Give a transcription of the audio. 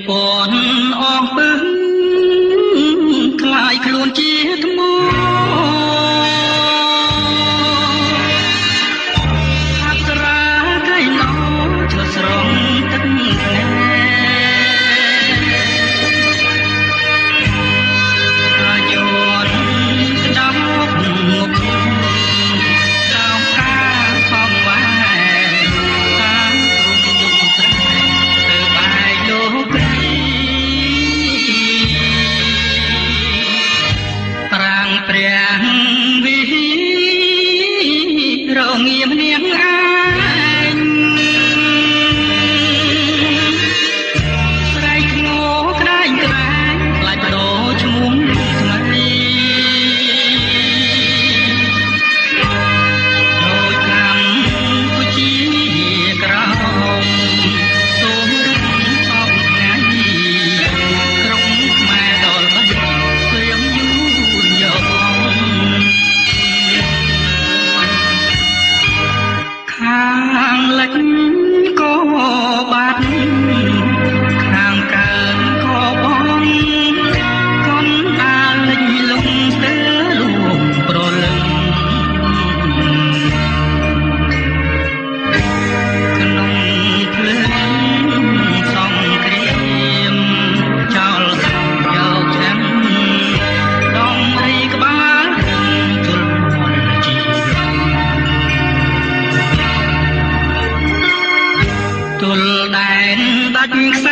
ពន់អងពឹងខ្លាយខ្លួនជាថ្មអប្សរាកៃណោឆ្លុះស្រងទឹកភ្នែកអាយុនស្ដាប់មុខចောင်းកាខំវ៉ែតាមទ្រុងយំស្រែទៅបែកលោកព្រីប្រាំងព្រះវិរងៀមនាងឯងស្រែកងោក្តែងក្តែងខ្លាចបដោឈ្មោះថ្មីដោយកម្ពុជាក្រោមសូមរំសពថ្ងៃក្រុងខ្មែរដល់បាត់ព្រាមយូរយកខាងលិចក៏បាត់ខាងកើតក៏បងកុំដាលលិចលងស្ទើររួមប្រលឹងក្នុងភ្លើងសង្គ្រាមចោលយកចាំដងរីក្បាលជលមល់ជីទល់ដែនដាច់ខ្សែ